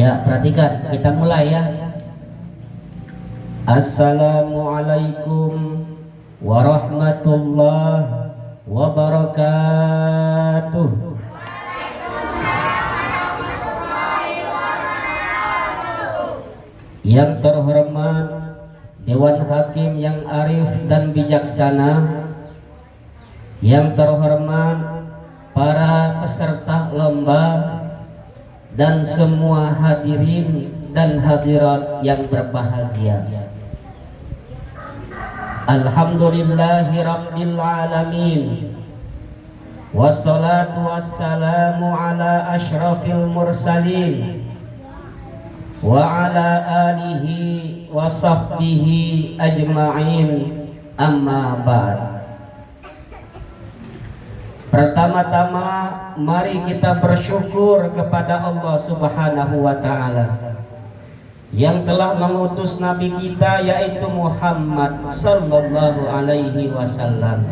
Ya, perhatikan, kita mulai ya. Assalamualaikum warahmatullahi wabarakatuh. Yang terhormat Dewan Hakim yang arif dan bijaksana, yang terhormat para peserta lomba dan semua hadirin dan hadirat yang berbahagia. Alhamdulillahi Rabbil Alamin, wassalatu wassalamu ala ashrafil mursalin wa ala alihi wa sahbihi ajma'in, amma ba'd. Pertama-tama mari kita bersyukur kepada Allah Subhanahu wa Ta'ala yang telah mengutus Nabi kita yaitu Muhammad sallallahu alaihi wasallam.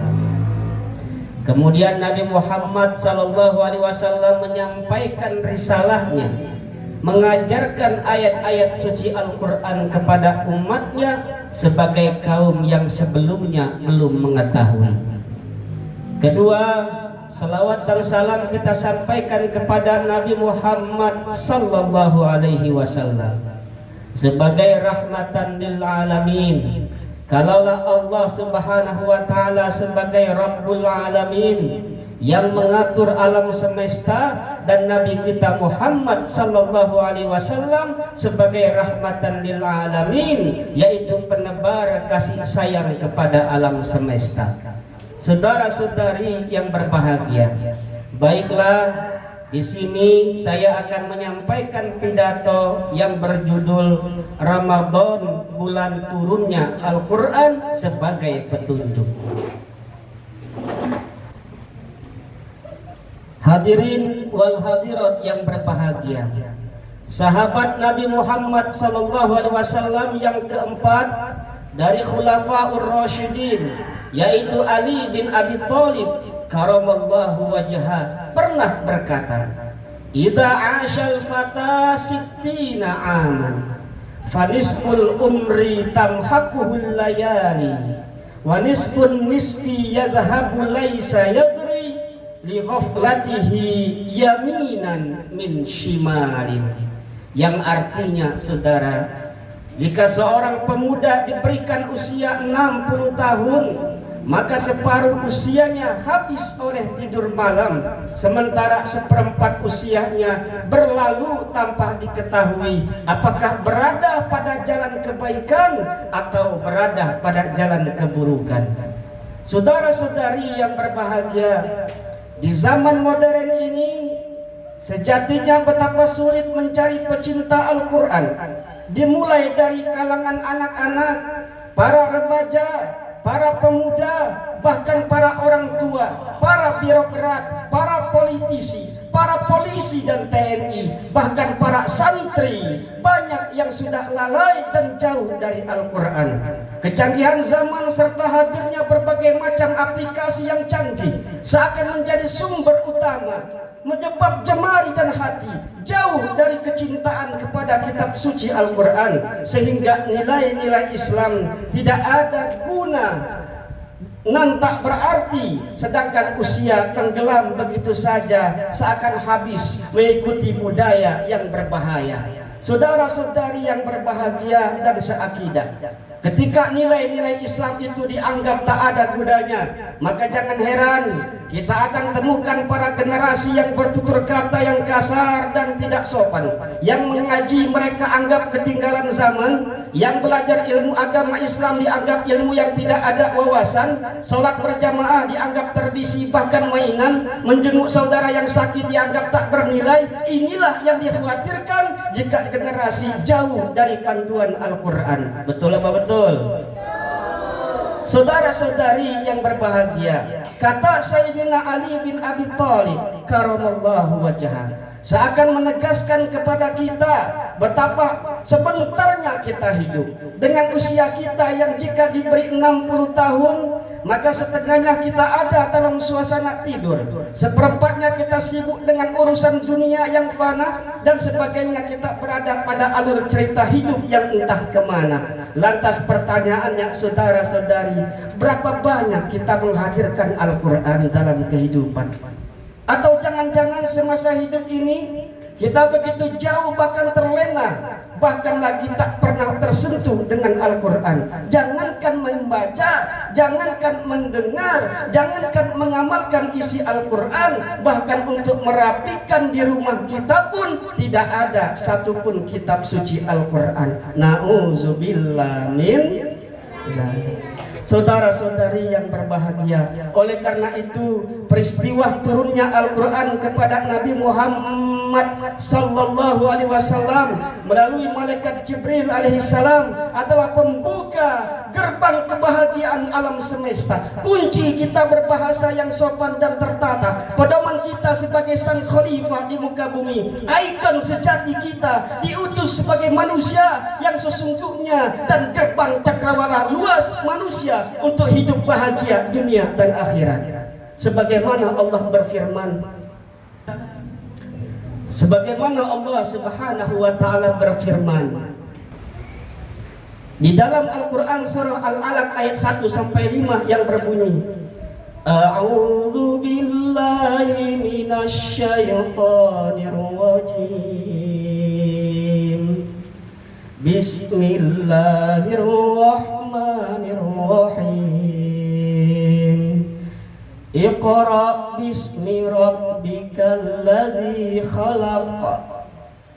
Kemudian Nabi Muhammad sallallahu alaihi wasallam menyampaikan risalahnya, mengajarkan ayat-ayat suci Al-Quran kepada umatnya sebagai kaum yang sebelumnya belum mengetahui. Kedua, salawat dan salam kita sampaikan kepada Nabi Muhammad sallallahu alaihi wasallam sebagai rahmatan lil alamin. Kalaulah Allah Subhanahu wa Ta'ala sebagai Rabbul Alamin yang mengatur alam semesta, dan Nabi kita Muhammad sallallahu alaihi wasallam sebagai rahmatan lil alamin, yaitu penebar kasih sayang kepada alam semesta. Saudara-saudari yang berbahagia, baiklah, di sini saya akan menyampaikan pidato yang berjudul Ramadan, bulan turunnya Al-Quran sebagai petunjuk. Hadirin wal hadirat yang berbahagia, sahabat Nabi Muhammad sallallahu alaihi wasallam yang keempat dari Khulafaur Rasyidin, yaitu Ali bin Abi Thalib karamallahu wajhah, pernah berkata, "Idza 'ashal fata sittina aman, fanisful umri tamhaquhul layali, wa nisfun nisfi yadhhabu laysa yadri li ghaflatihi yaminan min shimalin." Yang artinya, saudara, jika seorang pemuda diberikan usia 60 tahun, maka separuh usianya habis oleh tidur malam, sementara seperempat usianya berlalu tanpa diketahui apakah berada pada jalan kebaikan atau berada pada jalan keburukan. Saudara-saudari yang berbahagia, di zaman modern ini sejatinya betapa sulit mencari pecinta Al-Quran, dimulai dari kalangan anak-anak, para remaja, para pemuda, bahkan para orang tua, para birokrat, para politisi, para polisi dan TNI, bahkan para santri, banyak yang sudah lalai dan jauh dari Al-Quran. Kecanggihan zaman serta hadirnya berbagai macam aplikasi yang canggih seakan menjadi sumber utama, menyebab jemari dan hati jauh dari kecintaan kepada kitab suci Al-Quran, sehingga nilai-nilai Islam tidak ada guna nan tak berarti, sedangkan usia tenggelam begitu saja seakan habis mengikuti budaya yang berbahaya. Saudara-saudari yang berbahagia dan seakidah, ketika nilai-nilai Islam itu dianggap tak ada gunanya, maka jangan heran kita akan temukan para generasi yang bertutur kata yang kasar dan tidak sopan, yang mengaji mereka anggap ketinggalan zaman, yang belajar ilmu agama Islam dianggap ilmu yang tidak ada wawasan, sholat berjamaah dianggap tradisi bahkan mainan, menjenguk saudara yang sakit dianggap tak bernilai. Inilah yang dikhawatirkan jika generasi jauh dari panduan Al-Quran. Betul apa betul? Saudara-saudari yang berbahagia, kata Sayyidina Ali bin Abi Thalib karamallahu wajhah, seakan menegaskan kepada kita betapa sebentarnya kita hidup dengan usia kita yang jika diberi 60 tahun maka setengahnya kita ada dalam suasana tidur, seperempatnya kita sibuk dengan urusan dunia yang fana, dan sebagainya kita berada pada alur cerita hidup yang entah kemana. Lantas pertanyaannya saudara-saudari, berapa banyak kita menghadirkan Al-Quran dalam kehidupan? Atau jangan-jangan semasa hidup ini kita begitu jauh bahkan terlena, bahkan lagi tak pernah tersentuh dengan Al-Quran. Jangankan membaca, jangankan mendengar, jangankan mengamalkan isi Al-Quran, bahkan untuk merapikan di rumah kita pun tidak ada satupun kitab suci Al-Quran. Na'udzubillah min dzalik. Saudara-saudari yang berbahagia, oleh karena itu peristiwa turunnya Al-Quran kepada Nabi Muhammad sallallahu alaihi wasallam melalui malaikat Jibril alaihissalam adalah pembuka gerbang kebahagiaan alam semesta. Kunci kita berbahasa yang sopan dan tertata, pedoman kita sebagai sang khalifah di muka bumi, ikon sejati kita diutus sebagai manusia yang sesungguhnya, dan gerbang cakrawala luas manusia untuk hidup bahagia dunia dan akhirat. Sebagaimana Allah berfirman, sebagaimana Allah Subhanahu wa taala berfirman di dalam Al-Qur'an surah Al-Alaq ayat 1 sampai 5 yang berbunyi, A'udzu billahi minasy syaithanir rajim. Bismillahirrahmanirrahim. Iqra bismi rabbikal ladzi khalaq.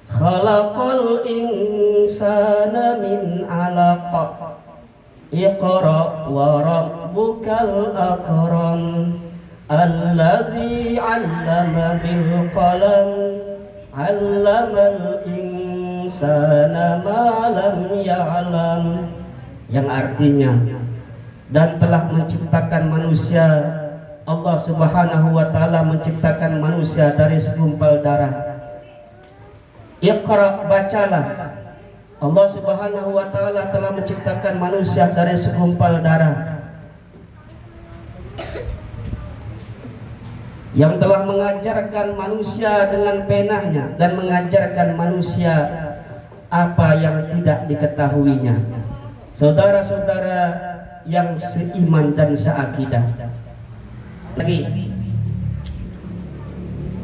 Khalaqal insana min 'alaq. Iqra wa rabbukal akram. Alladzi 'allama bil qalam. 'Allamal insana ma lam ya'lam. Yang artinya, dan telah menciptakan manusia, Allah Subhanahu wa taala menciptakan manusia dari segumpal darah. Iqra, bacalah. Allah Subhanahu wa taala telah menciptakan manusia dari segumpal darah, yang telah mengajarkan manusia dengan penahnya dan mengajarkan manusia apa yang tidak diketahuinya. Saudara-saudara yang seiman dan seakidah, lagi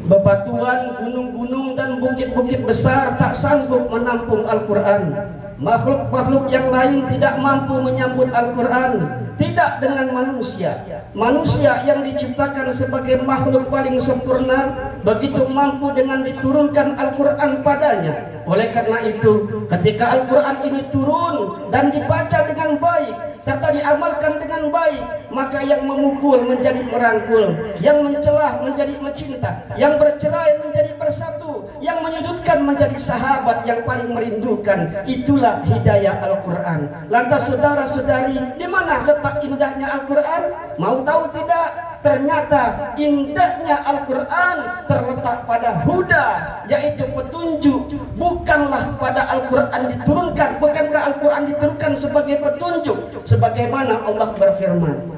bebatuan, gunung-gunung dan bukit-bukit besar tak sanggup menampung Al-Quran. Makhluk-makhluk yang lain tidak mampu menyambut Al-Quran, tidak dengan manusia. Manusia yang diciptakan sebagai makhluk paling sempurna begitu mampu dengan diturunkan Al-Quran padanya. Oleh karena itu, ketika Al-Quran ini turun dan dibaca dengan baik serta diamalkan dengan baik, maka yang memukul menjadi merangkul, yang mencelah menjadi mencinta, yang bercerai menjadi bersatu, yang menyudutkan menjadi sahabat yang paling merindukan. Itulah hidayah Al-Quran. Lantas saudara-saudari, di mana letak indahnya Al-Quran? Mau tahu tidak? Ternyata indahnya Al-Quran terletak pada huda, yaitu petunjuk. Bukanlah pada Al-Quran diturunkan, bukankah Al-Quran diturunkan sebagai petunjuk? Sebagaimana Allah berfirman,